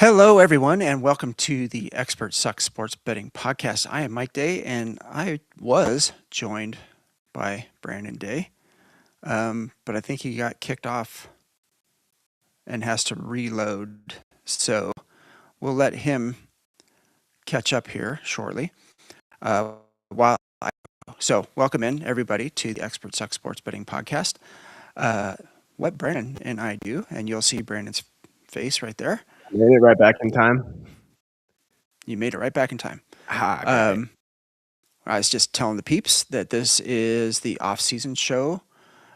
Hello, everyone, and welcome to the Experts Suck Sports Betting Podcast. I am Mike Day, and I was joined by Brandon Day, but I think he got kicked off and has to reload. So we'll let him catch up here shortly. While I, so welcome in everybody to the Experts Suck Sports Betting Podcast. What Brandon and I do, and you'll see Brandon's face right there. Made it right back in time. You made it right back in time. Okay. I was just telling the peeps that this is the off-season show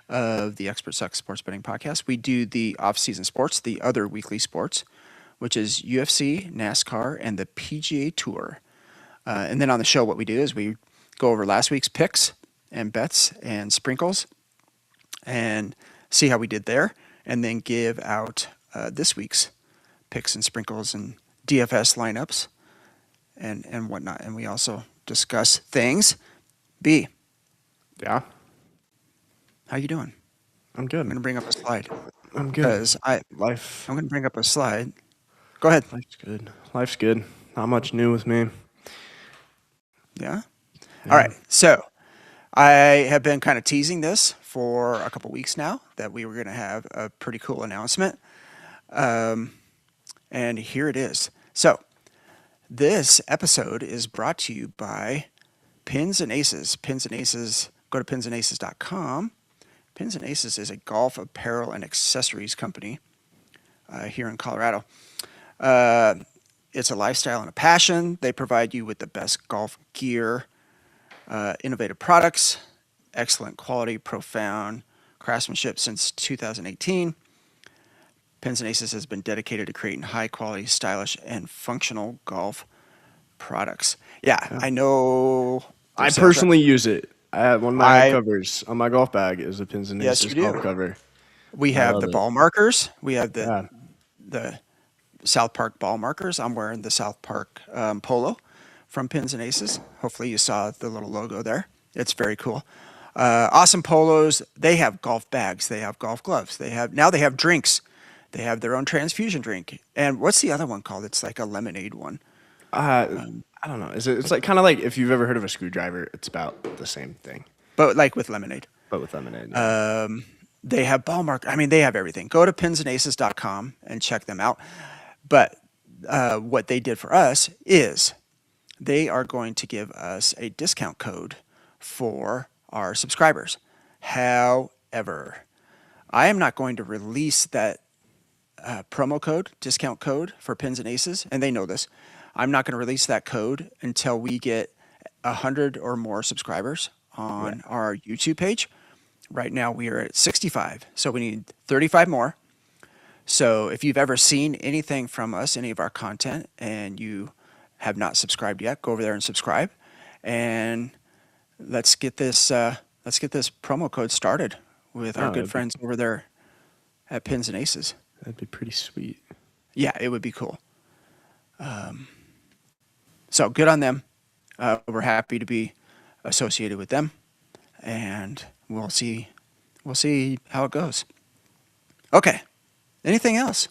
of the Experts Suck Sports Betting Podcast. We do the off-season sports, the other weekly sports, which is UFC, NASCAR, and the PGA Tour. And then on the show, what we do is we go over last week's picks and bets and sprinkles and see how we did there, and then give out this week's picks and sprinkles and DFS lineups and whatnot. And we also discuss things. B, Yeah, how you doing? I'm good. I'm going to bring up a slide. I'm good. Because I'm going to bring up a slide. Go ahead. Life's good. Life's good. Not much new with me. Yeah? All right. So I have been kind of teasing this for a couple weeks now that we were going to have a pretty cool announcement. And here it is. So this episode is brought to you by Pins and Aces. Pins and Aces, go to pinsandaces.com. Pins and Aces is a golf apparel and accessories company here in Colorado. It's a lifestyle and a passion. They provide you with the best golf gear, innovative products, excellent quality, profound craftsmanship since 2018. Pins and Aces has been dedicated to creating high-quality, stylish, and functional golf products. Yeah. I know. I personally use it. I have one of my covers on my golf bag is a Pins and Yes, Aces you do. golf cover. We have the ball markers. We have the South Park ball markers. I'm wearing the South Park polo from Pins and Aces. Hopefully you saw the little logo there. It's very cool. Awesome polos. They have golf bags. They have golf gloves. They have drinks. They have their own transfusion drink. And what's the other one called? It's like a lemonade one. I don't know. It's like kind of like if you've ever heard of a screwdriver, it's about the same thing. But like with lemonade. But with lemonade. Yeah. They have ball mark. I mean, they have everything. Go to pinsandaces.com and check them out. But what they did for us is they are going to give us a discount code for our subscribers. However, I am not going to release that promo code, discount code for Pins and Aces, and they know this. I'm not going to release that code until we get 100 or more subscribers on our YouTube page. Right now we are at 65, so we need 35 more. So if you've ever seen anything from us, any of our content, and you have not subscribed yet, go over there and subscribe, and let's get this promo code started with our good friends over there at Pins and Aces. That'd be pretty sweet. Yeah, it would be cool. So good on them. We're happy to be associated with them, and we'll see how it goes. Okay. Anything else?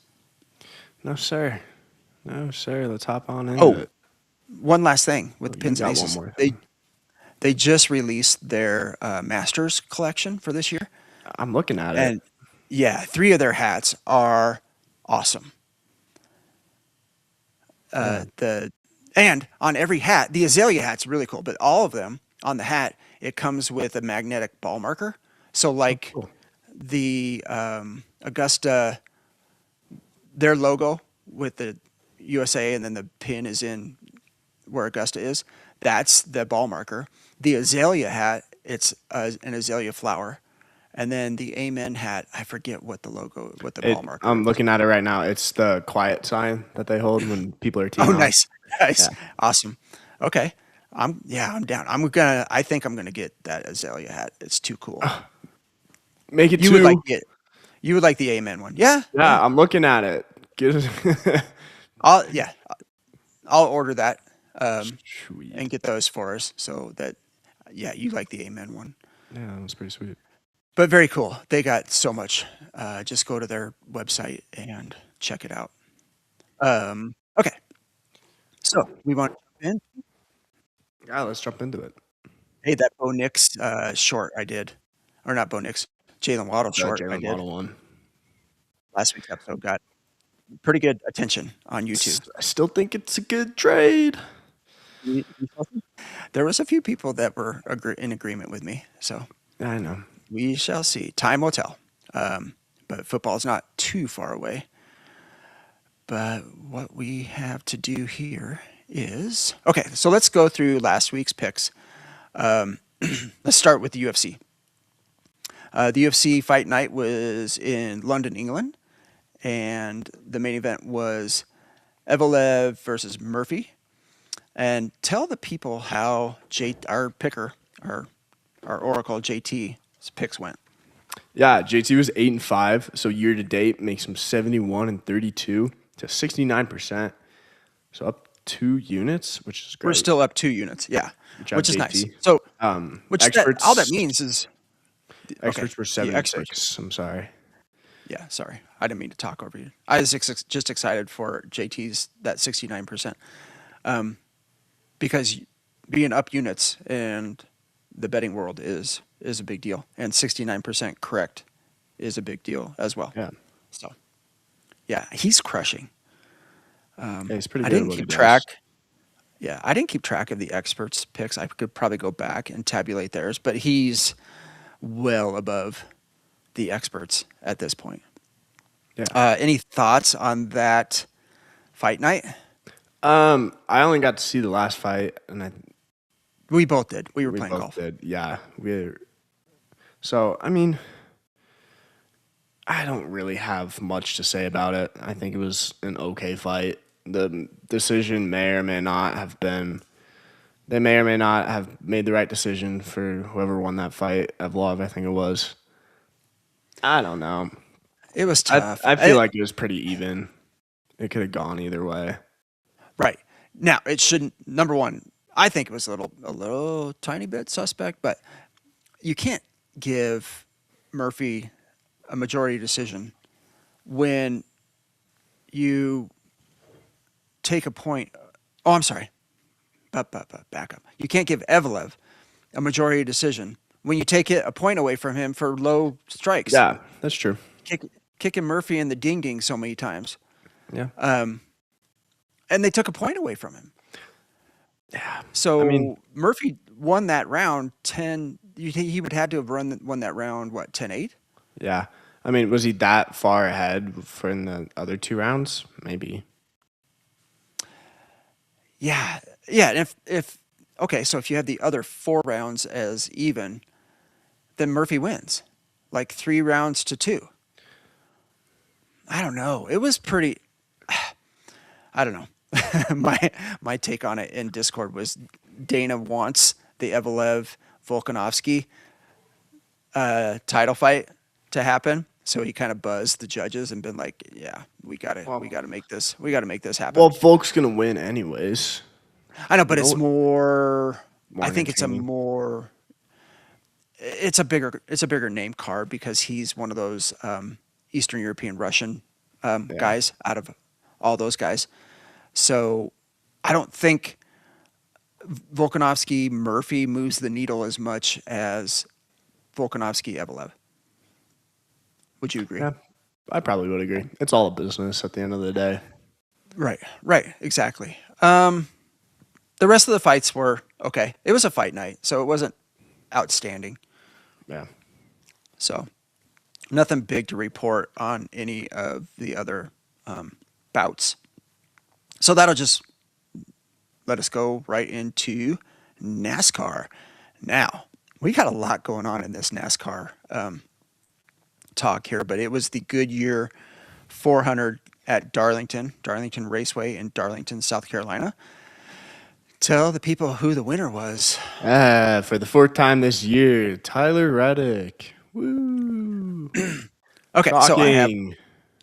No, sir. Let's hop on into it. One last thing with the Pins and Aces. They just released their Masters collection for this year. I'm looking at it. And yeah, 3 of their hats are awesome. And on every hat, the azalea hat's really cool, but all of them on the hat, it comes with a magnetic ball marker. So like the Augusta, their logo with the USA and then the pin is in where Augusta is, that's the ball marker. The azalea hat, it's an azalea flower. And then the Amen hat, I forget what the ball marker I'm looking at it right now. It's the quiet sign that they hold when people are teeing off. Nice. Yeah. Awesome. Okay. I'm down. I think I'm gonna get that azalea hat. It's too cool. Make it You would like it. You would like the Amen one. Yeah. Yeah, I'm looking at it. I'll order that and get those for us so that you like the Amen one. Yeah, that was pretty sweet. But very cool. They got so much. Just go to their website and check it out. Okay, so we want to jump in. Yeah, let's jump into it. Hey, that Bo Nix short I did, or not Bo Nix, Jalen Waddle The short I Jalen did Waddle one. last week's episode got pretty good attention on YouTube. I still think it's a good trade. There was a few people that were in agreement with me, so I know. we shall see. Time will tell. But football's not too far away. But what we have to do here is okay. So let's go through last week's picks. Let's start with the UFC. The UFC fight night was in London, England, and the main event was Evelev versus Murphy. And tell the people how our picker, our Oracle JT's picks went. Yeah, JT was 8-5, so year to date makes him 71-32 to 69%. So up 2 units, which is great. We're still up 2 units, yeah, Good job, which is JT. nice. So, all that means is experts were the 76. experts. I'm sorry. Yeah, sorry, I didn't mean to talk over you. I was just excited for JT's that 69%, because being up units in the betting world is a big deal, and 69% correct is a big deal as well. Yeah. So, yeah, he's crushing. Yeah, he's pretty I good at didn't what he keep does. track. Yeah, I didn't keep track of the experts' picks. I could probably go back and tabulate theirs, but he's well above the experts at this point. Yeah. Any thoughts on that fight night? I only got to see the last fight, and We both did. We were we playing both golf. did. Yeah, So I mean, I don't really have much to say about it. I think it was an okay fight. The decision may or may not have been. They may or may not have made the right decision for whoever won that fight. Evlov, I think it was. I don't know. It was tough. I feel like it was pretty even. It could have gone either way. Right. Now, it shouldn't. Number one, I think it was a little tiny bit suspect, but you can't give Murphy a majority decision when you take a point. Oh, I'm sorry. Back up. You can't give Evelev a majority decision when you take a point away from him for low strikes. Yeah, that's true. Kicking Murphy in the ding ding so many times. Yeah. And they took a point away from him. Yeah. So I mean, Murphy won that round 10. He would have to have won that round, what, 10-8? yeah. I mean, was he that far ahead for in the other 2 rounds? Maybe. Yeah. Yeah. And so if you have the other 4 rounds as even, then Murphy wins. Like 3 rounds to 2. I don't know. It was pretty. I don't know. my take on it in Discord was Dana wants the Evelev Volkanovski title fight to happen, so he kind of buzzed the judges and been like, "Yeah, we gotta make this happen." Well, Volk's gonna win anyways. I know, but it's more. More I think it's a entertaining. more. It's a bigger name card because he's one of those Eastern European Russian guys out of all those guys. So I don't think Volkanovski Murphy moves the needle as much as Volkanovski Evelev. Would you agree? Yeah, I probably would agree. It's all a business at the end of the day. Right, exactly. The rest of the fights were okay. It was a fight night, so it wasn't outstanding. Yeah. So nothing big to report on any of the other bouts. So that'll just let us go right into NASCAR. Now, we got a lot going on in this NASCAR talk here, but it was the Goodyear 400 at Darlington Raceway in Darlington, South Carolina. Tell the people who the winner was. For the 4th time this year, Tyler Reddick. Woo! Okay, Shocking. so I have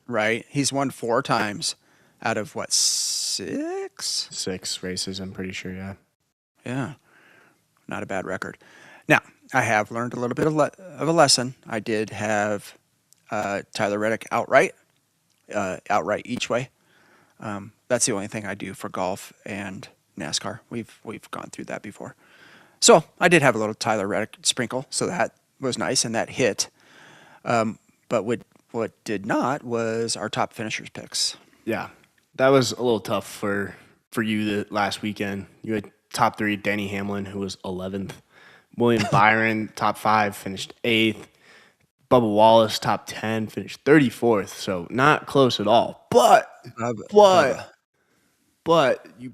right. He's won 4 times out of what, 6? 6 races, I'm pretty sure. Yeah. Yeah, not a bad record. Now, I have learned a little bit of a lesson. I did have Tyler Reddick outright each way. That's the only thing I do for golf and NASCAR. We've gone through that before. So I did have a little Tyler Reddick sprinkle, so that was nice and that hit. But what did not was our top finishers picks. Yeah, that was a little tough for you last weekend. You had top 3 Danny Hamlin, who was 11th. William Byron, top 5, finished 8th. Bubba Wallace, top 10, finished 34th. So not close at all. But Bubba. you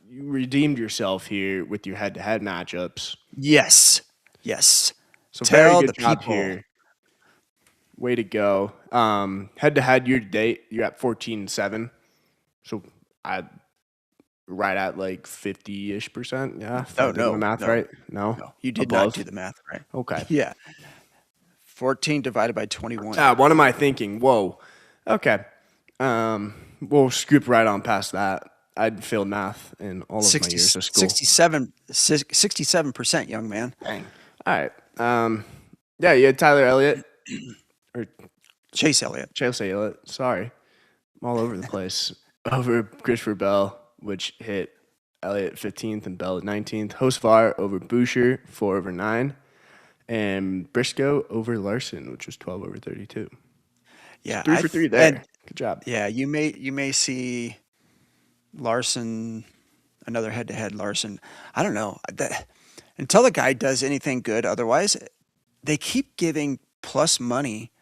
redeemed yourself here with your head-to-head matchups. Yes. So Tell very the good job people. here. Way to go. Head-to-head year to date, you're at 14-7. So I right at like 50-ish%. Yeah, if I did my math right. No, You did above. not do the math right. Okay. Yeah. 14 divided by 21. What am I thinking? Whoa. Okay. We'll scoop right on past that. I'd failed math in all of my years of school. 67%, young man. Dang. All right. Yeah, you had Tyler Elliott or Chase Elliott. Sorry. I'm all over the place. Over Christopher Bell, which hit Elliott 15th and Bell at 19th. Hosvar over Boucher, 4/9. And Briscoe over Larson, which was 12/32. Yeah, 3 for 3 there. Good job. Yeah, you may see Larson, another head-to-head Larson. I don't know. Until the guy does anything good otherwise, they keep giving plus money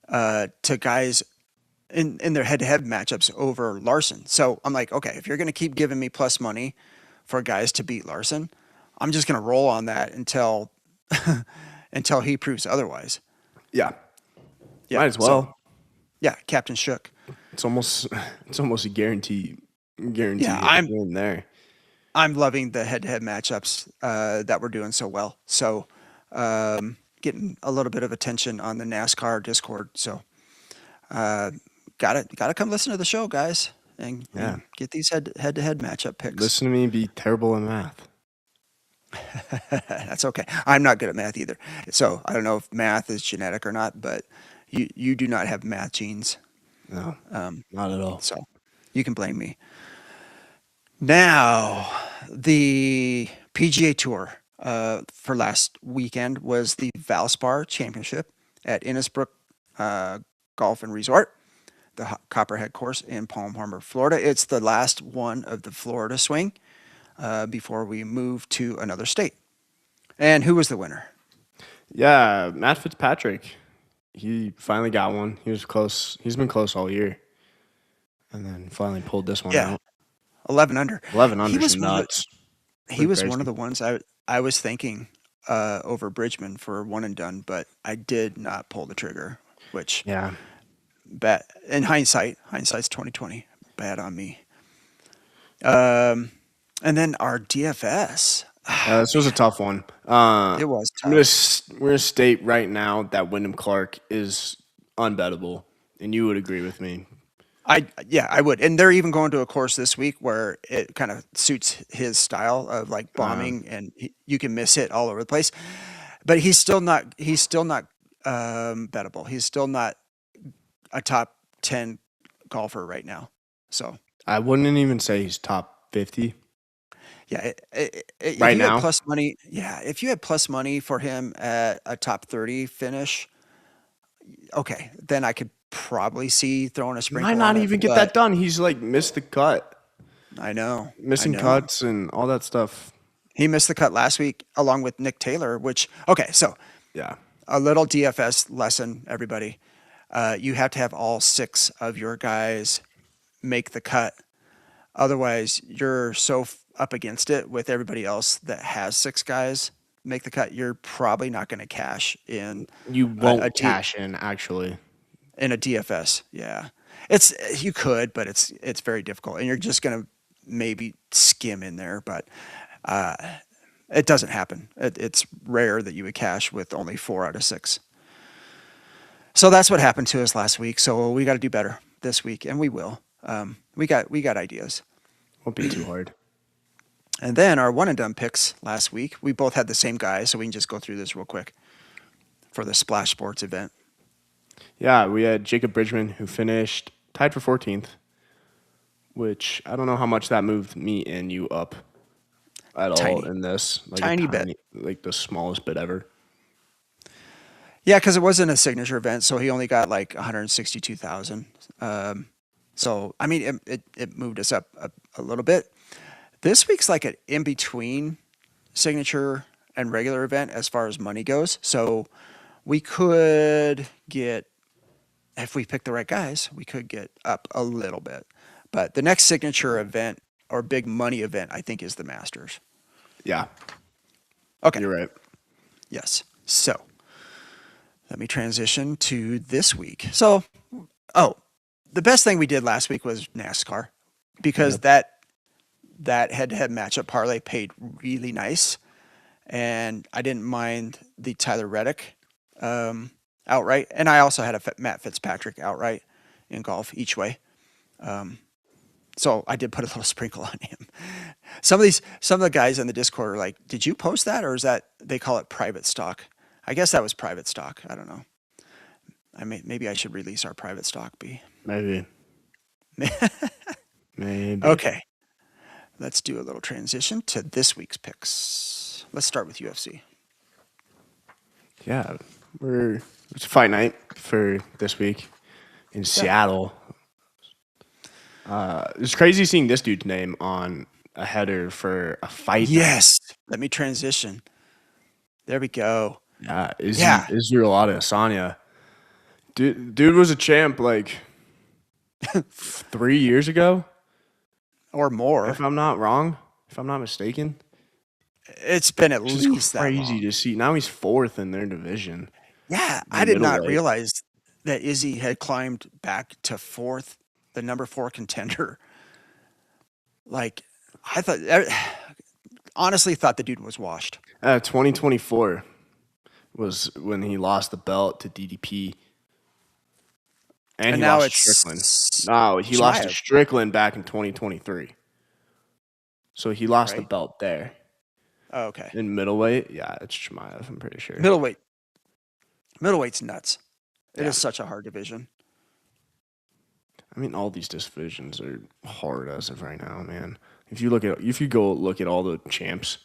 to guys in their head-to-head matchups over Larson. So I'm like, okay, if you're going to keep giving me plus money for guys to beat Larson, I'm just going to roll on that until until he proves otherwise. Yeah. Might as well. So, yeah, Captain Shook. It's almost a guarantee Yeah, win there. I'm loving the head-to-head matchups that we're doing so well. So getting a little bit of attention on the NASCAR Discord. So gotta come listen to the show, guys, and get these head-to-head matchup picks. Listen to me be terrible in math. That's okay. I'm not good at math either. So I don't know if math is genetic or not, but you do not have math genes. No, not at all. So you can blame me. Now, the PGA Tour for last weekend was the Valspar Championship at Innisbrook Golf and Resort, the Copperhead course in Palm Harbor, Florida. It's the last one of the Florida swing before we move to another state. And who was the winner? Yeah, Matt Fitzpatrick. He finally got one. He was close. He's been close all year. And then finally pulled this one out. 11 under. 11 under is nuts. He was one of the ones I was thinking over Bridgman for one and done, but I did not pull the trigger, which bad in hindsight's 2020. Bad on me. And then our DFS. This was a tough one. It was tough. We're gonna state right now that Wyndham Clark is unbettable, and you would agree with me. I would. And they're even going to a course this week where it kind of suits his style of like bombing, and you can miss it all over the place. But he's still not bettable. He's still not a top 10 golfer right now. So I wouldn't even say he's top 50. Yeah, right now, had plus money. Yeah, if you had plus money for him at a top 30 finish, okay, then I could probably see throwing a sprinkle. Might not even get that done. He's like missed the cut. I know, missing cuts and all that stuff. He missed the cut last week along with Nick Taylor. Which so yeah, a little DFS lesson, everybody. You have to have all 6 of your guys make the cut. Otherwise, you're so up against it with everybody else that has 6 guys make the cut. You're probably not going to cash in. You won't cash in, actually. In a DFS, yeah. You could, but it's very difficult. And you're just going to maybe skim in there. But it doesn't happen. It's rare that you would cash with only 4 out of 6. So that's what happened to us last week. So we got to do better this week, and we will. We got ideas. Won't be too hard. And then our one and done picks last week, we both had the same guy, so we can just go through this real quick for the Splash Sports event. Yeah, we had Jacob Bridgman, who finished tied for 14th. which I don't know how much that moved me and you up at all Tiny, in this. Like a tiny bit. tiny, like the smallest bit ever. Yeah, because it wasn't a signature event, so he only got like 162,000. So I mean, it moved us up a little bit. This week's like an in between signature and regular event as far as money goes. So we could get, if we pick the right guys, we could get up a little bit. But the next signature event or big money event, I think, is the Masters. Yeah, Okay. you're right. Yes. So let me transition to this week. So, oh, the best thing we did last week was NASCAR because Yep. that head-to-head matchup parlay paid really nice, and I didn't mind the Tyler Reddick outright, and I also had a Matt Fitzpatrick outright in golf each way. So I did put a little sprinkle on him. Some of the guys in the Discord are like, "Did you post that, or is that they call it private stock?" I guess that was private stock. I don't know. Maybe I should release our private stock B. Maybe. Maybe. Okay, let's do a little transition to this week's picks. Let's start with UFC. Yeah, it's a fight night for this week in Seattle. It's crazy seeing this dude's name on a header for a fight. Yes, let me transition. There we go. Yeah, Yeah. Israel Adesanya. Dude was a champ like 3 years ago, Or more. if I'm not wrong, if I'm not mistaken. It's been at Which least is that crazy long. to see. Now he's fourth in their division. Yeah, The I did not middleweight. realize that Izzy had climbed back to fourth, the number 4 contender. Like, I thought, honestly, thought the dude was washed. 2024 was when he lost the belt to DDP. And he now lost to it's Strickland. No, he lost to Chimaev, Strickland back in 2023. So he lost the right? belt there. Oh, okay. In middleweight, yeah, it's Chimaev, I'm pretty sure. Middleweight's nuts. It Yeah. is such a hard division. I mean, all these divisions are hard as of right now, man. If you go look at all the champs,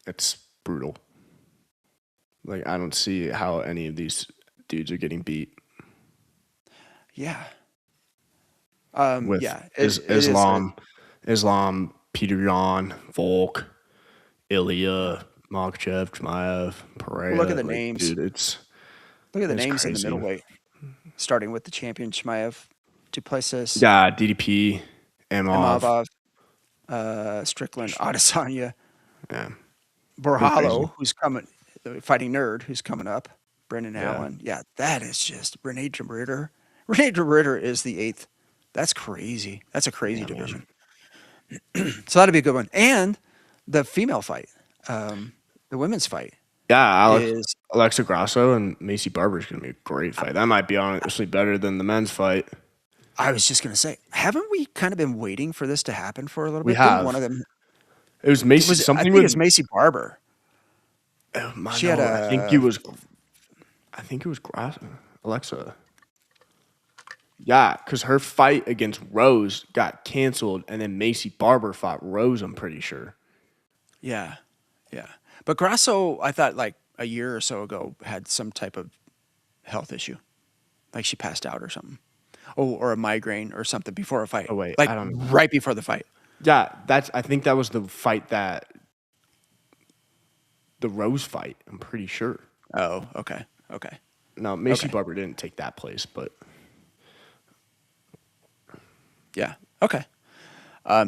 it's brutal. Like I don't see how any of these dudes are getting beat. Yeah. With Yeah. It is Islam, Peter Yan, Volk, Ilya, Makhachev, Chimaev, Pereira. look at the Like, names. dude, it's Look at the names in the crazy. middleweight, starting with the champion Chimaev, Duplessis, Yeah, DDP, Imov. Strickland, Adesanya, Yeah, pretty crazy. Borjalo, who's coming, the fighting nerd, who's coming up, Brendan Yeah. Allen. Yeah, that is just Rene DeRitter. Rene DeRitter is the 8th. That's crazy. That's a crazy Yeah, division. man. So that'll be a good one. And the female fight, the women's fight Yeah, is. Alexa Grasso and Macy Barber is going to be a great fight. That might be honestly better than the men's fight. I was just gonna say, haven't we kind of been waiting for this to happen for a little We bit? Didn't one have. of them? It was Macy. I Something think with. it's Macy Barber. She had No, I think it a. was. I think it was Grasso. Alexa. Yeah, because her fight against Rose got canceled, and then Macy Barber fought Rose. I'm pretty sure. Yeah, yeah. But Grasso, I thought like a year or so ago had some type of health issue, like she passed out or something, or a migraine or something before a fight. Oh wait, Like I don't know. right before the fight. Yeah, I think that was the fight the Rose fight. I'm pretty sure. Oh, okay, okay. No, Macy Okay. Barber didn't take that place, but Yeah. Okay.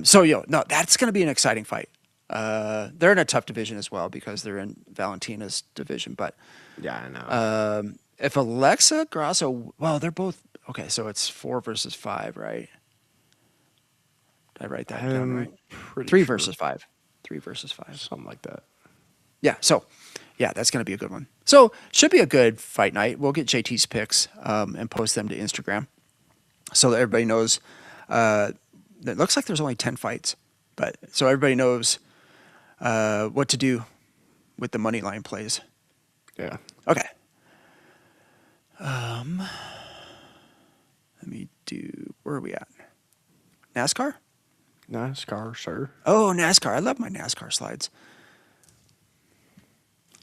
So no, that's going to be an exciting fight. They're in a tough division as well because they're in Valentina's division. But yeah, I know. if Alexa Grasso, well, they're both okay. So it's 4 versus 5, right? Did I write that down right? Pretty 3 sure. versus 5. 3 versus 5. Something like that. Yeah. So, yeah, that's going to be a good one. So, should be a good fight night. We'll get JT's picks and post them to Instagram so that everybody knows. It looks like there's only 10 fights, but so everybody knows what to do with the money line plays. Yeah. Okay. Let me do. Where are we at? NASCAR? NASCAR, sir. Oh, NASCAR. I love my NASCAR slides.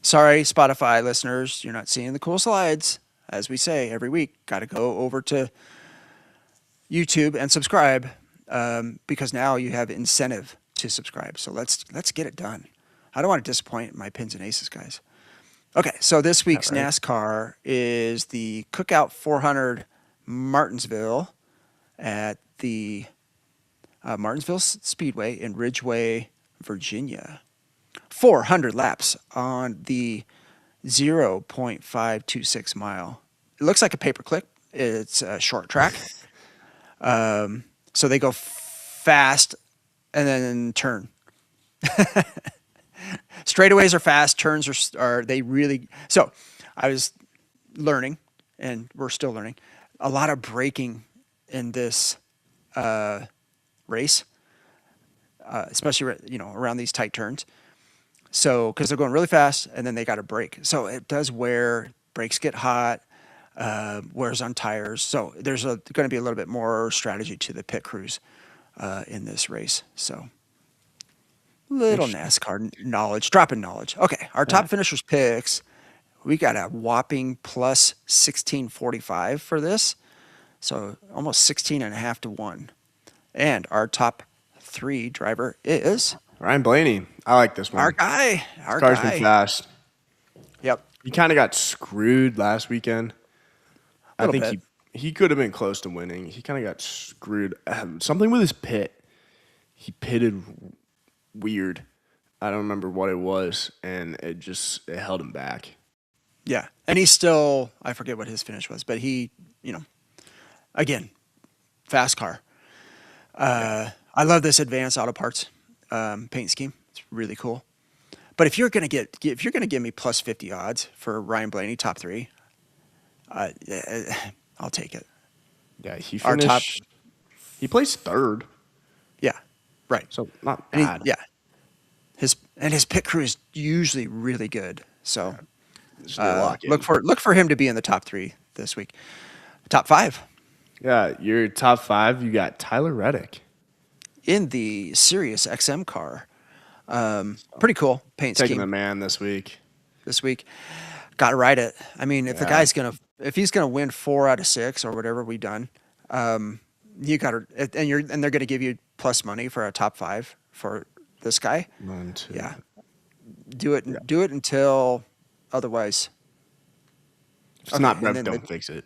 Sorry, Spotify listeners, you're not seeing the cool slides. As we say every week, got to go over to YouTube and subscribe because now you have incentive to subscribe. So let's get it done. I don't want to disappoint my pins and aces guys. Okay, so this week's right? NASCAR is the Cookout 400 Martinsville at the Martinsville Speedway in Ridgeway, Virginia. 400 laps on the 0.526 mile. It looks like a paperclip. It's a short track. So they go fast and then turn. Straightaways are fast. Turns are they really? So I was learning, and we're still learning, a lot of braking in this race, especially around these tight turns. So because they're going really fast, and then they got to brake. So it does wear. Brakes get hot. Wears on tires. So there's going to be a little bit more strategy to the pit crews in this race. So little NASCAR knowledge, dropping knowledge. Okay, our top finishers picks. We got a whopping plus 1645 for this. So almost 16 and a half to 1. And our top 3 driver is Ryan Blaney. I like this one. our guy. Our Car's guy. been fast. Yep. He kind of got screwed last weekend. I think bit. he could have been close to winning. He kind of got screwed. Something with his pit. He pitted weird. I don't remember what it was, and it held him back. Yeah. And he's still, I forget what his finish was, but he, again, fast car. I love this advanced auto parts paint scheme. It's really cool. But if you're gonna give me plus 50 odds for Ryan Blaney top 3, I'll take it. Yeah, he finished. He placed 3rd. Yeah, right. So not bad. His pit crew is usually really good. So look look for him to be in the top 3 this week. Top 5. Yeah, your top 5. You got Tyler Reddick In the Sirius XM car. Pretty cool paint taking scheme. the man this week. Got to ride it. I mean, if the guy's if he's gonna win 4 out of 6 or whatever we've done, you got to, and they're gonna give you plus money for a top 5 for this guy. 1, 2. Yeah, do it until otherwise. If it's not Rev, don't fix it.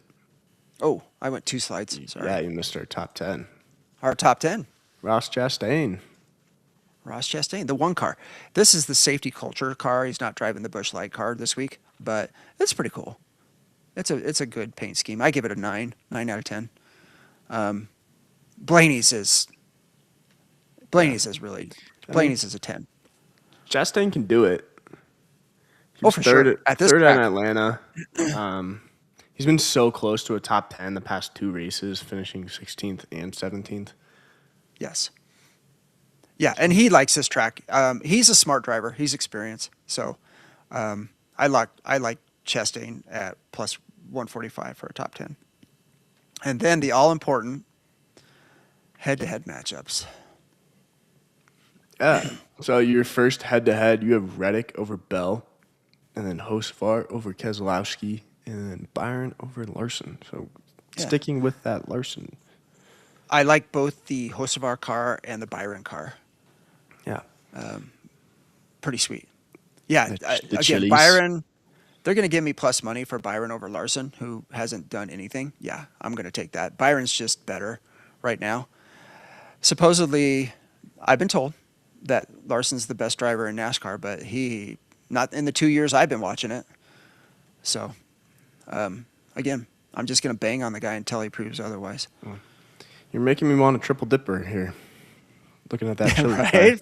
Oh, I went 2 slides. Sorry. Yeah, you missed our top 10. Our top 10. Ross Chastain, the 1 car. This is the safety culture car. He's not driving the Busch Light car this week, but it's pretty cool. It's a good paint scheme. I give it a 9 out of 10. Blaney's is a 10. Chastain can do it. For sure. At this third track. in Atlanta. He's been so close to a top 10 the past 2 races, finishing 16th and 17th. Yes. Yeah, and he likes this track. He's a smart driver. He's experienced. So I like Chastain at plus 145 for a top 10. And then the all-important head-to-head matchups. Yeah. So your first head-to-head, you have Reddick over Bell, and then Hocevar over Keselowski, and then Byron over Larson. So sticking with that Larson. I like both the Hocevar car and the Byron car. Yeah. Pretty sweet. Yeah. The Again, Chili's. Byron, they're going to give me plus money for Byron over Larson, who hasn't done anything. Yeah, I'm going to take that. Byron's just better right now. Supposedly, I've been told that Larson's the best driver in NASCAR, but he, not in the 2 years I've been watching it. So, again, I'm just going to bang on the guy until he proves otherwise. You're making me want a triple dipper here. Looking at that chili. Right?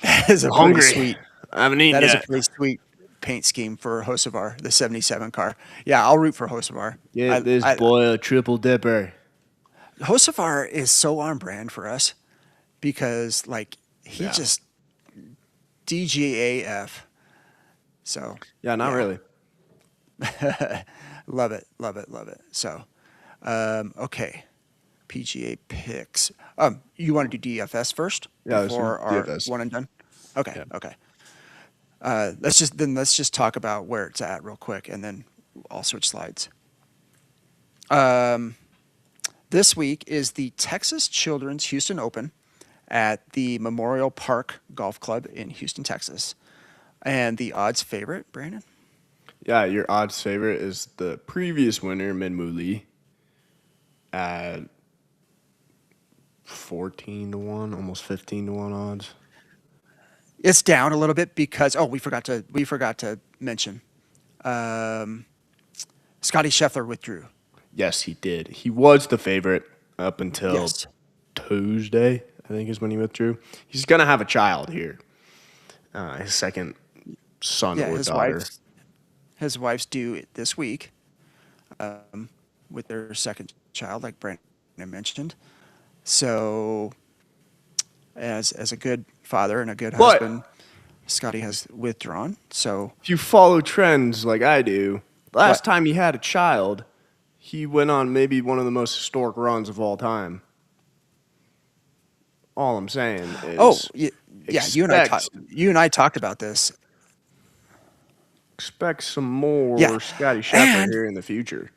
That is a pretty sweet. I haven't eaten That is yet. a pretty sweet paint scheme for Hocevar, the 77 car. Yeah, I'll root for Hocevar. Get this boy a triple dipper. Hocevar is so on brand for us because, like, he just DGAF. So Yeah, not really. love it. So, okay. PGA picks. You want to do DFS first Yeah, let's do before our DFS. one and done? Okay, Yeah. okay. Let's just talk about where it's at real quick, and then I'll switch slides. This week is the Texas Children's Houston Open at the Memorial Park Golf Club in Houston, Texas. And the odds favorite, Brandon? Yeah, your odds favorite is the previous winner, Minwoo Lee, at 14-1, almost 15-1 odds. It's down a little bit because we forgot to mention Scotty Scheffler withdrew. Yes, he did. He was the favorite up until Yes. Tuesday, I think is when he withdrew. He's going to have a child here, his second son Yeah, or daughter. his wife's due this week with their second child, like Brandon mentioned. So, as a good father and a good But husband, Scotty has withdrawn. So, if you follow trends like I do, last what? time he had a child, he went on maybe one of the most historic runs of all time. All I'm saying Oh, is yeah, expect you and I talked about this. expect some Yeah, more Scotty Scheffler and here in the future.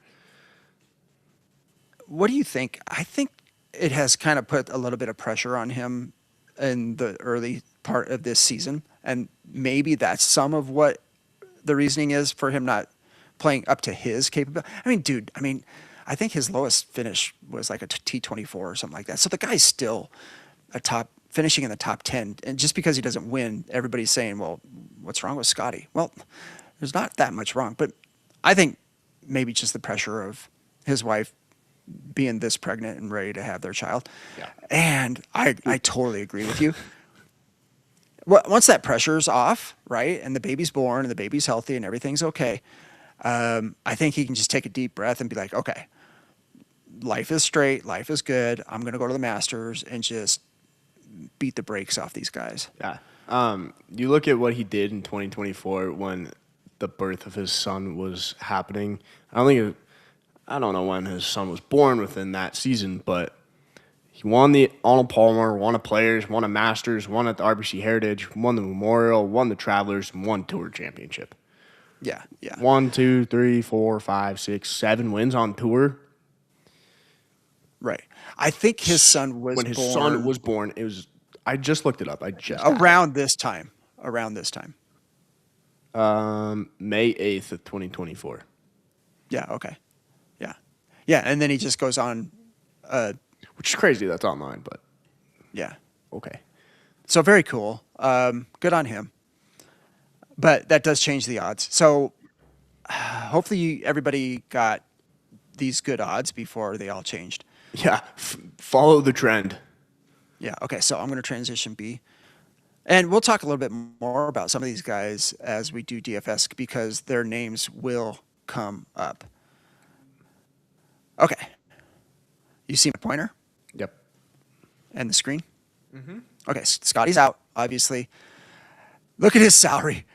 what do you think? I think it has kind of put a little bit of pressure on him in the early part of this season, and maybe that's some of what the reasoning is for him not playing up to his capability. I mean, dude, I think his lowest finish was like a T24 or something like that. So the guy's still finishing in the top 10. And just because he doesn't win, everybody's saying, well, what's wrong with Scotty? Well, there's not that much wrong. But I think maybe just the pressure of his wife being this pregnant and ready to have their child. Yeah. And I totally agree with you. Once that pressure's off, right, and the baby's born and the baby's healthy and everything's okay, I think he can just take a deep breath and be like, okay, life is straight, life is good. I'm going to go to the Masters and just beat the brakes off these guys. Yeah. You look at what he did in 2024 when the birth of his son was happening. I don't know when his son was born within that season, but he won the Arnold Palmer, won a Players, won a Masters, won at the RBC Heritage, won the Memorial, won the Travelers, and won Tour Championship. Yeah, yeah. 1, 2, 3, 4, 5, 6, 7 wins on tour. Right. I think his son was When his born son was born, it was. I just looked it up. I just around this time. Around this time. May 8th of 2024. Yeah, okay. Yeah. Yeah, and then he just goes on Which is crazy. That's online, but yeah. okay. So very cool. Good on him. But that does change the odds. So hopefully everybody got these good odds before they all changed. Yeah, follow the trend. Yeah. Okay. So I'm going to transition B. And we'll talk a little bit more about some of these guys as we do DFS because their names will come up. Okay. You see my pointer Yep. and the screen? Mm-hmm. Okay. Scotty's out, obviously. Look at his salary.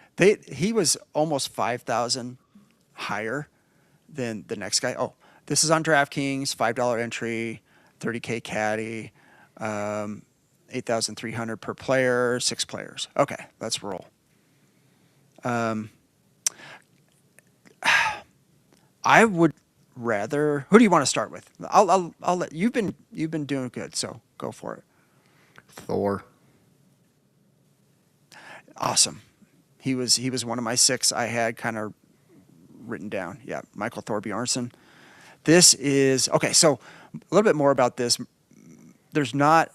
He was almost 5,000 higher than the next guy. Oh, this is on DraftKings, $5 entry, 30K caddy, 8,300 per player, 6 players. Okay, let's roll. I would rather. Who do you want to start with? I'll let you've been doing good, so go for it. Thor. Awesome. He was one of my 6 I had kind of written down. Yeah, Michael Thorbjornsen. This is okay. So a little bit more about this. There's not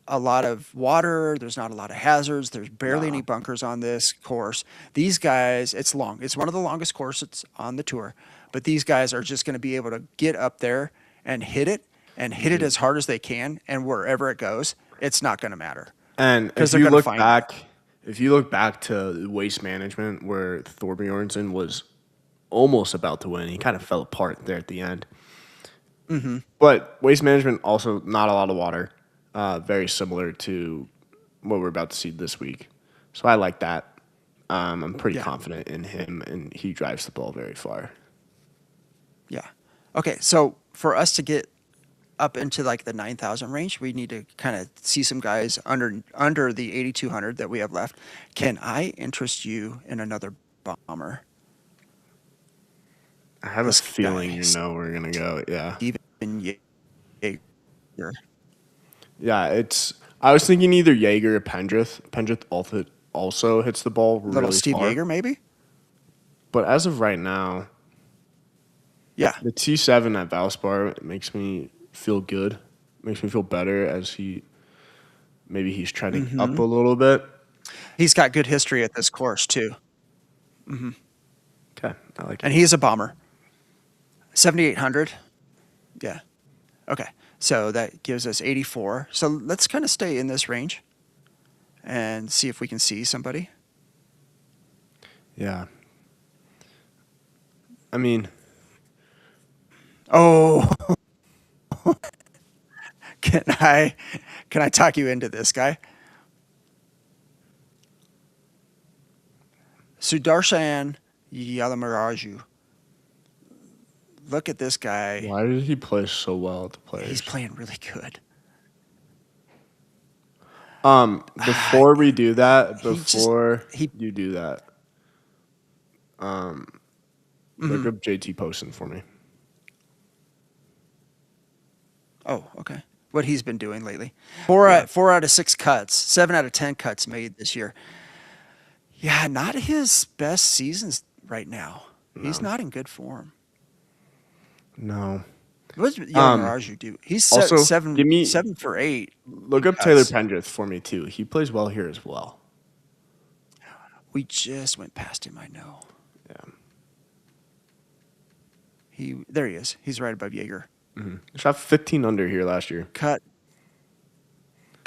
a lot of water. There's not a lot of hazards. There's barely any bunkers on this course. These guys, it's long. It's one of the longest courses on the tour. But these guys are just going to be able to get up there and hit it as hard as they can. And wherever it goes, it's not going to matter. And because if they're you going to look find back, if you look back to Waste Management, where Thorbjornsen was almost about to win, he kind of fell apart there at the end. Mm-hmm. But Waste Management also not a lot of water, very similar to what we're about to see this week. So I like that. I'm pretty confident in him, and he drives the ball very far. Yeah. Okay. So for us to get up into like the 9,000 range. We need to kind of see some guys under the 8,200 that we have left. Can I interest you in another bomber? I have a This feeling guy, you know we're gonna go. Yeah, Steven Yeager. yeah. I was thinking either Jaeger or Pendrith. Pendrith also hits the ball Little really Steve far. Yeager, maybe? But as of right now, Yeah. the T7 at Valspar makes me feel good. Makes me feel better as he's trending up Hmm. a little bit. He's got good history at this course, too. Okay, I like And it. he's a bomber. 7,800. Yeah. Okay. So that gives us 84. So let's kind of stay in this range and see if we can see somebody. Yeah. I mean, Oh, can I can I talk you into this guy? Sudarshan Yalamaraju. Look at this guy. why did he play so well at the He's Players? playing really good. Ah, Before we do that, he just before he. you do that, look Mhm. up JT Poston for me. Oh, okay. What he's been doing lately. Yeah. 4 out of 6 cuts, 7 out of 10 cuts made this year. Yeah, not his best seasons right now. He's No. not in good form. No. What does Um, Yalamaraju do? He's Also, give seven me seven for 8 look in up Taylor cuts. Pendrith for me too. He plays well here as well. We just went past him. I know. Yeah. There he is. He's right above Jaeger. Shot 15 under here last year. Cut,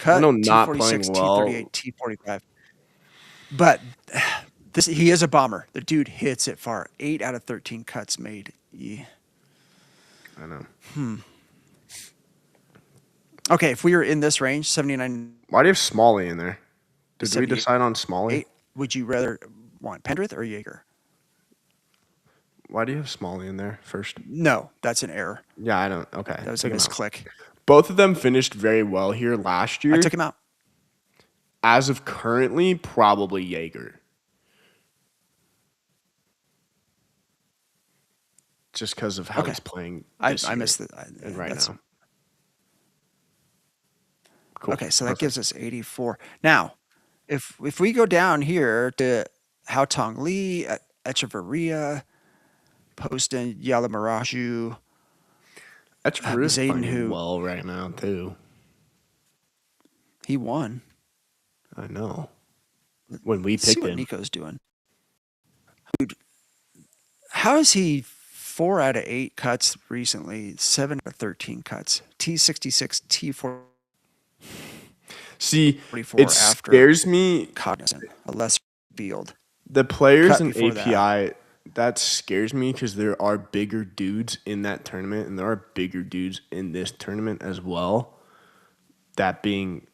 I know T not 46, playing T 38, well. T 45. But he is a bomber. The dude hits it far. 8 out of 13 cuts made. Yeah. I know. Okay, if we were in this range, 79, Why do you have Smalley in there? Did we 78, decide on Smalley? would you rather want Pendrith or Jaeger? Why do you have Smalley in there first? No, that's an error. Yeah, I don't. Okay, That was a take him out. misclick. Both of them finished very well here last I year. took him out. As of currently, probably Jaeger. Just because of how Okay. he's playing I this year missed it. and right That's now. Cool. okay. So that Perfect. gives us 84. Now, if we go down here to Hao Tong Lee, Echeverria, Poston, Yalamaraju, Echeverria's Zayden, playing who well right now too. he won. I know. When we Let's see picked what him, Nico's doing. Dude, how is he 4 out of 8 cuts recently? 7 out of 13 cuts. T66, T44 see, it after scares me. Cognizant, a lesser field. The players Cut and before that. API that scares me because there are bigger dudes in that tournament, and there are bigger dudes in this tournament as well. That being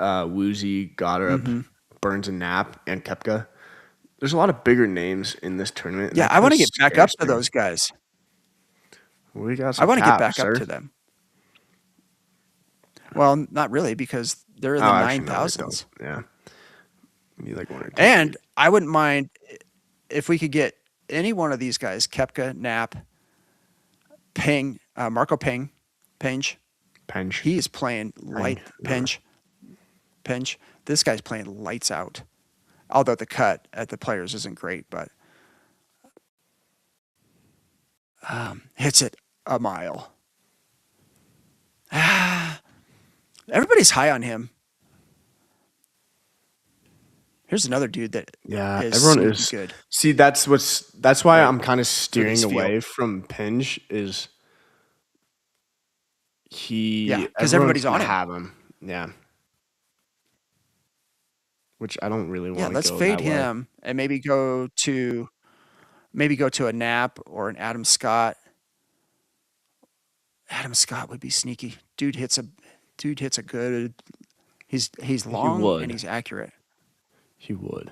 Woozy, Goddard, Burns and Knapp, and Kepka. There's a lot of bigger names in this tournament. And Yeah, that I want to kinda get back up scares to me. those guys. We got I some want to get cap, back sir. up to them. Well, not really because they're in Oh, the actually, no, we 9,000s. don't. Yeah. We need like one or two. And I wouldn't mind if we could get any one of these guys, Kepka, Knapp, Ping, Marco Penge. Penge. He is playing light. No. Penge. This guy's playing lights out. Although the cut at the Players isn't great, but hits it a mile. Everybody's high on him. Here's another dude that Yeah, is everyone sneaky is. good. See, that's why Right. I'm kind of steering this field. away from Penge is Yeah, 'cause everyone's everybody's on gonna him. have him. Yeah. Which I don't really Yeah, want to let's go fade that way. him and maybe go to a Knapp or an Adam Scott. Adam Scott would be sneaky. Dude hits a good. He's He long and would. he's accurate. He would.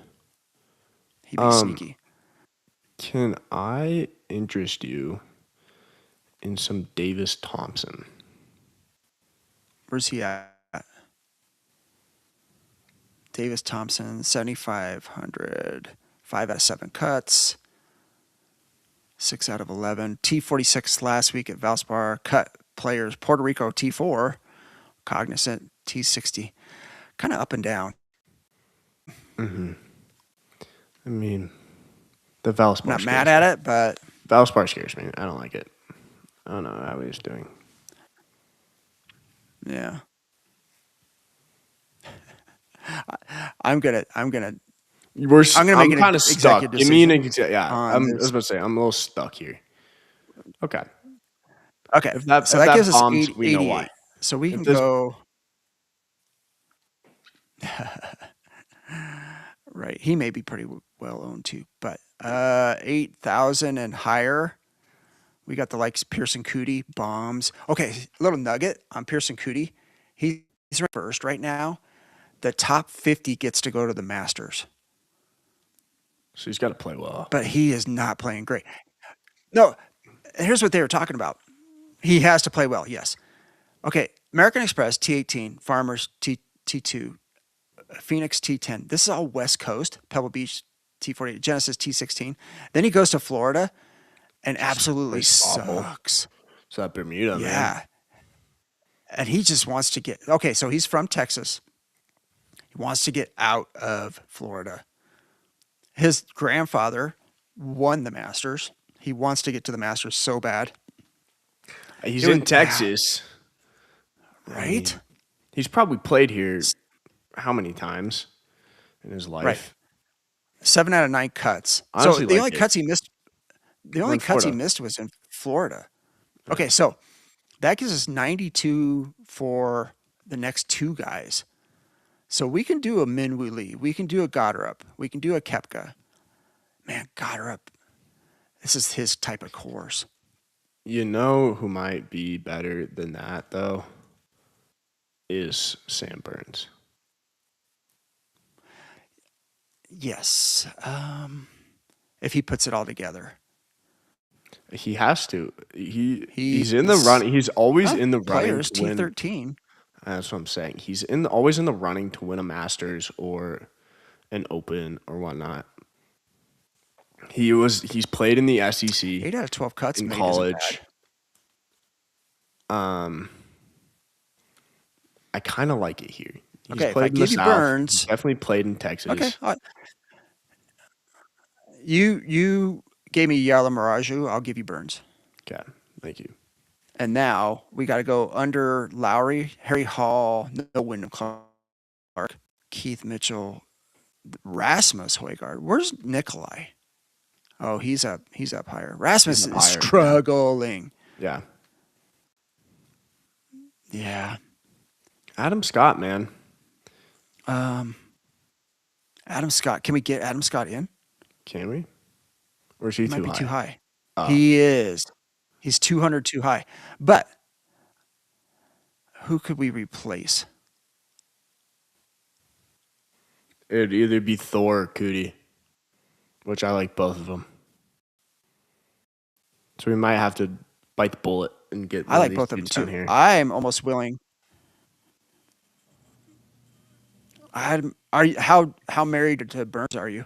He'd be sneaky. Can I interest you in some Davis Thompson? Where's he at? Davis Thompson, 7,500. 5 out of 7 cuts. 6 out of 11. T46 last week at Valspar. Cut players. Puerto Rico T4. Cognizant T60. Kind of up and down. Mm-hmm. I mean, the Valspar. Not mad at it, but Valspar scares me. I don't like it. I don't know how he's doing. yeah. I'm gonna I'm kind of stuck. Give me an I was about to say I'm a little stuck here. Okay. Okay. If that gives us bombs, we know 88. why. So we can go. Right. He may be pretty well owned too, but 8,000 and higher. We got the likes Pearson Cootie, bombs. Okay, little nugget on Pearson Cootie. He's ranked first right now. The top 50 gets to go to the Masters. So he's got to play well. But he is not playing great. No, here's what they were talking about. He has to play well, yes. Okay, American Express, T18, Farmers, T2, Phoenix, T10. This is all West Coast. Pebble Beach, T48, Genesis, T16. Then he goes to Florida and absolutely sucks. So that Bermuda, man. And he just wants to get, okay, so he's from Texas. He wants to get out of Florida. His grandfather won the Masters. He wants to get to the Masters so bad. He's in Texas. Right? I mean, he's probably played here how many times in his life? Right. 7 out of 9 cuts. Honestly, so the only cuts he missed was in Florida. Okay, so that gives us 92 for the next 2 guys. So we can do a Minwoo Lee. We can do a Goddard. We can do a Koepka. Man, Goddard. This is his type of course. You know who might be better than that, though, is Sam Burns. Yes. If he puts it all together. He has to. He's in the running. He's always in the running players, to win. T13. That's what I'm saying. He's always in the running to win a Masters or an Open or whatnot. He's played in the SEC. 8 out of 12 cuts in college. I kind of like it here. He's played in the South. Burns, he's definitely played in Texas. Okay. You gave me Yala Miraju. I'll give you Burns. Okay. Thank you. And now we got to go under Lowry, Harry Hall, no Wyndham Clark, Keith Mitchell, Rasmus Højgaard. Where's Nikolai? Oh, he's up higher. Rasmus is struggling. Yeah. Yeah. Adam Scott, man. Adam Scott. Can we get Adam Scott in? Can we? Or is he might be too high. Oh. He is. He's 200 too high. But who could we replace? It'd either be Thor or Cootie, which I like both of them. So we might have to bite the bullet and get. I like both of them too. Here. I'm almost willing. How married to Burns are you?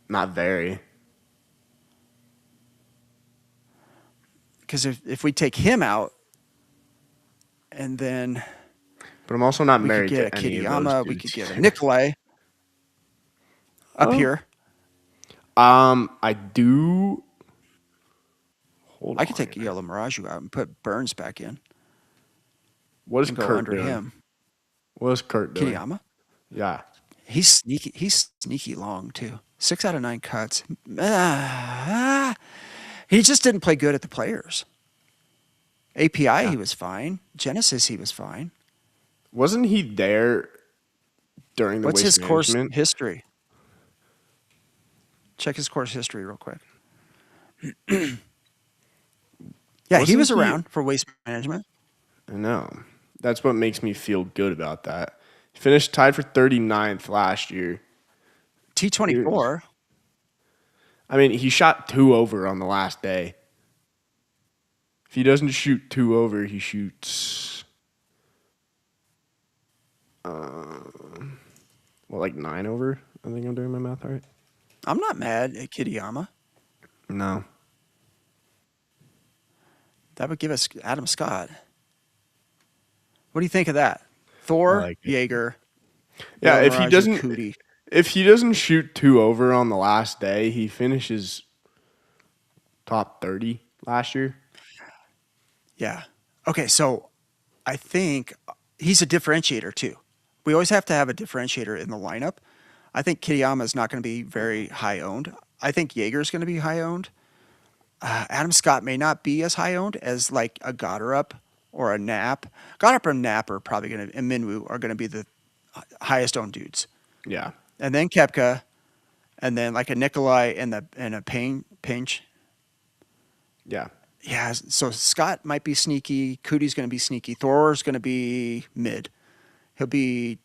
Not very. Because if we take him out, and then. But I'm also not married to any Kitayama, of those dudes. We could get a Nikolai up here. I do. I could take Yellow Mirage out and put Burns back in. What is Kurt doing? Him? What is Kurt doing? Kitayama? Yeah. He's sneaky. He's sneaky long too. 6 out of 9 cuts. He just didn't play good at the Players. API, He was fine. Genesis, he was fine. Wasn't he there during the What's Waste his course Management? history? Check his course history real quick. Yeah, he was around for Waste Management. I know. That's what makes me feel good about that. He finished tied for 39th last year. T24. I mean, he shot 2 over on the last day. If he doesn't shoot 2 over, he shoots Well, like 9 over. I think I'm doing my math right. I'm not mad at Kitayama. No. That would give us Adam Scott. What do you think of that? I Thor, like it. Jaeger, Yeah, Illuminati, Cootie. if he doesn't shoot 2 over on the last day, he finishes top 30 last year. Yeah. Okay, so I think he's a differentiator too. We always have to have a differentiator in the lineup. I think Kitayama is not going to be very high owned. I think Jaeger is going to be high owned. Adam Scott may not be as high owned as like a Goddard or a Knapp. Goddard and Knapp are probably going to, and Minwoo are going to be the highest owned dudes. Yeah. And then Kepka, and then like a Nikolai and a Pinch. Yeah. Yeah, so Scott might be sneaky. Cootie's going to be sneaky. Thor's going to be mid. He'll be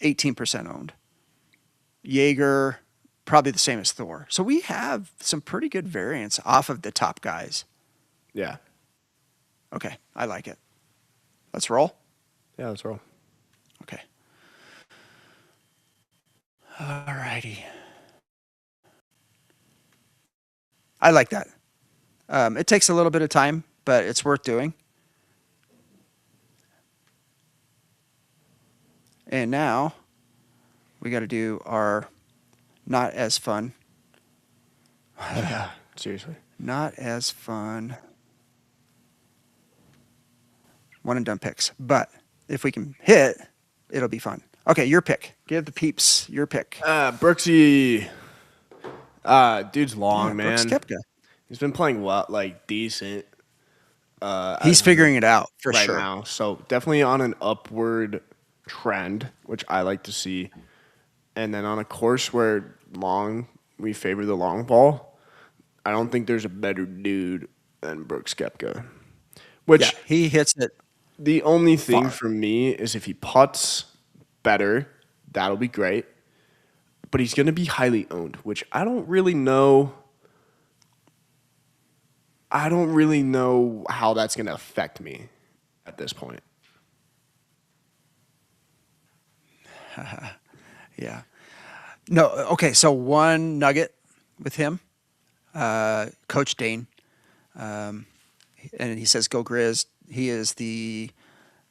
18% owned. Jaeger, probably the same as Thor. So we have some pretty good variance off of the top guys. Yeah. Okay, I like it. Let's roll. Yeah, let's roll. Okay. All righty. I like that. It takes a little bit of time, but it's worth doing. And now we got to do our not as fun. Yeah, seriously. Not as fun one and done picks. But if we can hit, it'll be fun. Okay, your pick. Give the peeps your pick. Brooksy. Dude's long, Yeah, man. Brooks Koepka. He's been playing well, like decent. He's figuring it out for right sure. now. So definitely on an upward trend, which I like to see. And then on a course where we favor the long ball, I don't think there's a better dude than Brooks Koepka. Which Yeah, he hits it. the only thing far. for me is if he putts better, that'll be great. But he's going to be highly owned, which I don't really know. I don't really know how that's going to affect me at this point. Yeah. No, okay, so one nugget with him, Coach Dane, and he says, go Grizz. He is the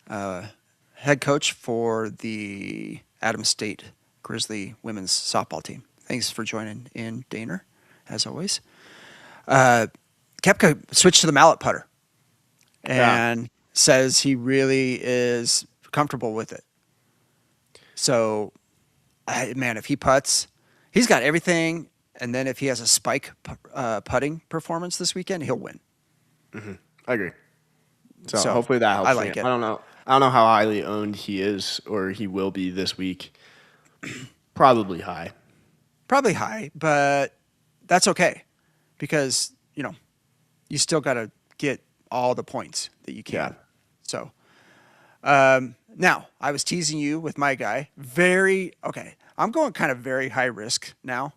head coach for the Adams State Grizzly women's softball team. Thanks for joining in, Daner, as always. Koepka switched to the mallet putter and says he really is comfortable with it. So, man, if he putts, he's got everything. And then if he has a spike putting performance this weekend, he'll win. Mm-hmm. I agree. So So, hopefully that helps. I like me. it. I don't know how highly owned he is or he will be this week. Probably high. Probably high, but that's okay because, you still got to get all the points that you can. Yeah. So, now I was teasing you with my guy. I'm going kind of very high risk now,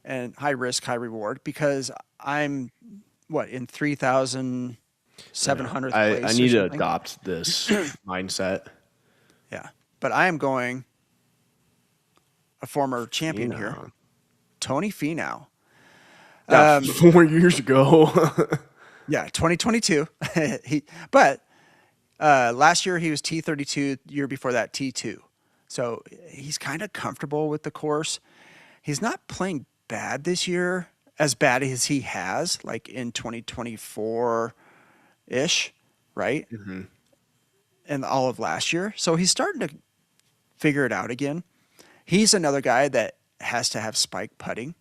and high risk, high reward because I'm in 3,700th place. I need or to something? adopt this mindset. Yeah, but I am going a former champion here, Finau. Tony Finau. Yeah, 4 years ago. Yeah, 2022. But last year he was T32. Year before that, T2. So he's kind of comfortable with the course. He's not playing bad this year, as bad as he has, like in 2024-ish, right? Mm-hmm. And all of last year. So he's starting to figure it out again. He's another guy that has to have spike putting.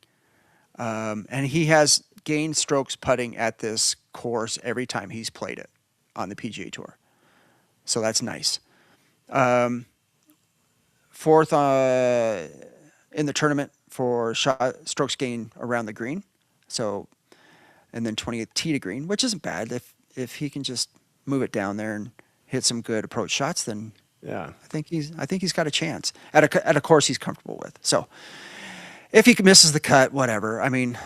And he has gained strokes putting at this course every time he's played it on the PGA Tour. So that's nice. Fourth in the tournament for strokes gained around the green. So, and then 20th tee to green, which isn't bad. If he can just move it down there and hit some good approach shots, then Yeah. I think he's got a chance at a course he's comfortable with. So if he misses the cut, whatever. I mean,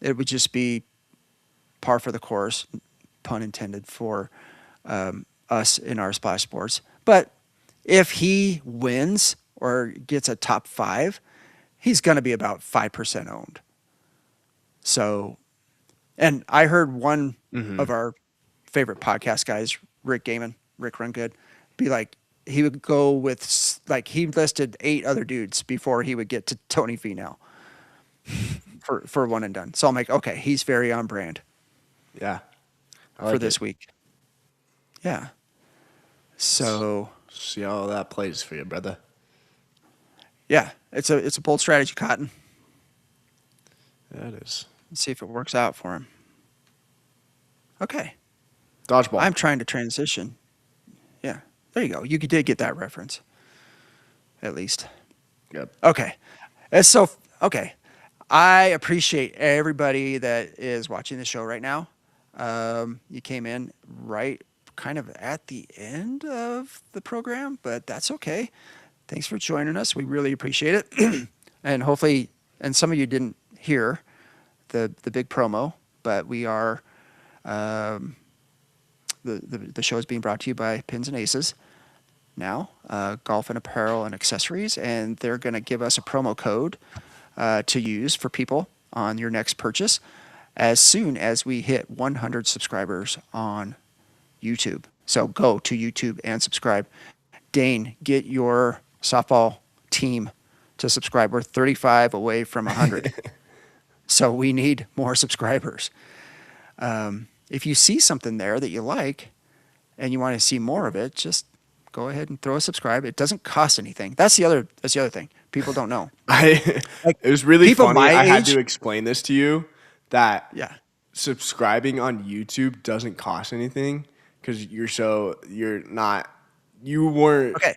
it would just be par for the course, pun intended, for us in our splash sports. But if he wins or gets a top 5, he's going to be about 5% owned. So, and I heard one Mm-hmm. of our favorite podcast guys, Rick Gaiman, Rick Run Good, be like, he would go with, like, he listed 8 other dudes before he would get to Tony Finau for one and done. So I'm like, okay, he's very on brand Yeah, I for like it. this week. Yeah. Let's So see how that plays for you, brother. yeah, it's a bold strategy, Cotton. Yeah, it is. Let's see if it works out for him. Okay. Dodgeball. I'm trying to transition. Yeah. There you go. You did get that reference. At least. Yep. Okay. It's so okay. I appreciate everybody that is watching the show right now. You came in right kind of at the end of the program, but that's okay. Thanks for joining us. We really appreciate it. And hopefully, and some of you didn't hear the big promo, but we are the show is being brought to you by Pins and Aces now, golf and apparel and accessories, and they're going to give us a promo code to use for people on your next purchase as soon as we hit 100 subscribers on YouTube. So go to YouTube and subscribe. Dane, get your softball team to subscribe. We're 35 away from 100. So we need more subscribers. If you see something there that you like and you want to see more of it, just go ahead and throw a subscribe. It doesn't cost anything. That's the other thing. People don't know. Like It was really people funny. my I had age, to explain this to you that yeah. subscribing on YouTube doesn't cost anything because you're not you weren't Okay.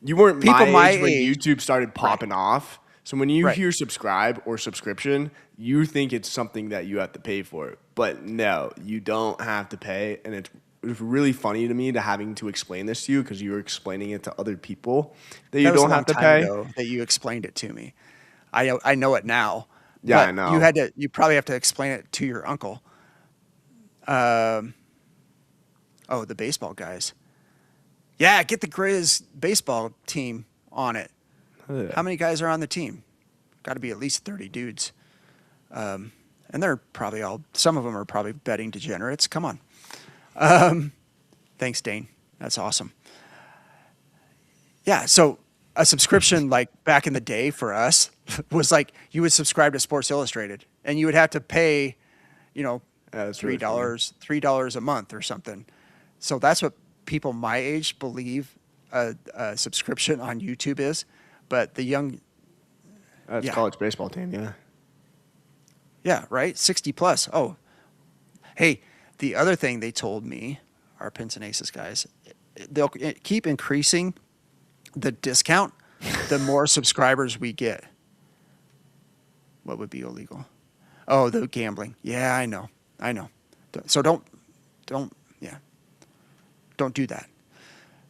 you weren't my People my age when age, YouTube started right, popping off. So when you right. hear subscribe or subscription, you think it's something that you have to pay for. But no, you don't have to pay. And it was really funny to me to having to explain this to you because you were explaining it to other people that you That was a don't long have to time pay. ago that you explained it to me. I know it now, Yeah, I but know. you probably have to explain it to your uncle. Oh, the baseball guys. Yeah, get the Grizz baseball team on it. How many guys are on the team? Got to be at least 30 dudes. And they're probably some of them are probably betting degenerates. Come on. Thanks, Dane. That's awesome. Yeah, so a subscription like back in the day for us was like you would subscribe to Sports Illustrated and you would have to pay, you know, Yeah, that's three really funny. dollars $3 a month or something. So that's what people my age believe a subscription on YouTube is. But the young, That's yeah, college baseball team, yeah. yeah, right, 60 plus. Oh, hey, the other thing they told me, our Pins and Aces guys, they'll keep increasing the discount the more subscribers we get. What would be illegal? Oh, the gambling. Yeah, I know. I know. So don't, yeah, don't do that.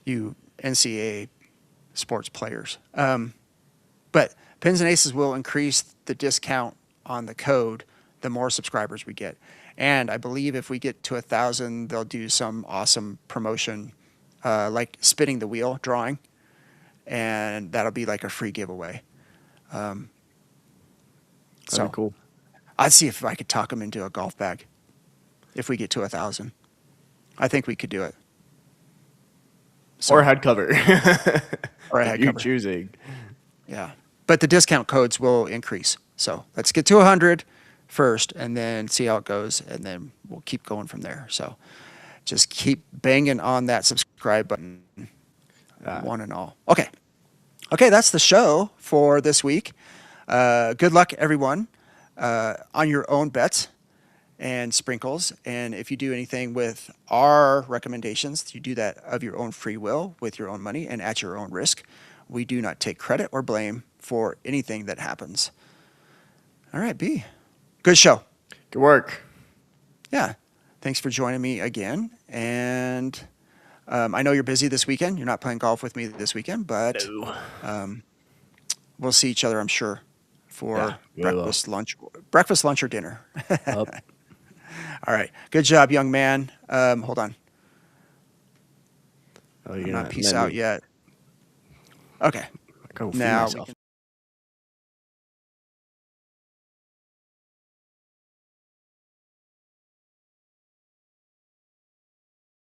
You NCAA sports players. But Pins and Aces will increase the discount on the code the more subscribers we get. And I believe if we get to 1,000, they'll do some awesome promotion, like spinning the wheel drawing, and that'll be like a free giveaway. That'd So be cool. I'd see if I could talk them into a golf bag if we get to 1,000. I think we could do it. So, Or head cover. or a If head you're cover. choosing. Yeah. But the discount codes will increase. So let's get to 100 first and then see how it goes. And then we'll keep going from there. So just keep banging on that subscribe button, one and all. Okay. Okay. That's the show for this week. Good luck, everyone, on your own bets and sprinkles. And if you do anything with our recommendations, you do that of your own free will with your own money and at your own risk. We do not take credit or blame for anything that happens. All right, B. Good show. Good work. Yeah. Thanks for joining me again. And I know you're busy this weekend. You're not playing golf with me this weekend, but No. we'll see each other, I'm sure, for Yeah, we will. breakfast, lunch, or dinner. Up. All right. Good job, young man. Hold on. Oh, I'm you're not not peace out yet. Okay. Go feed Now we myself. can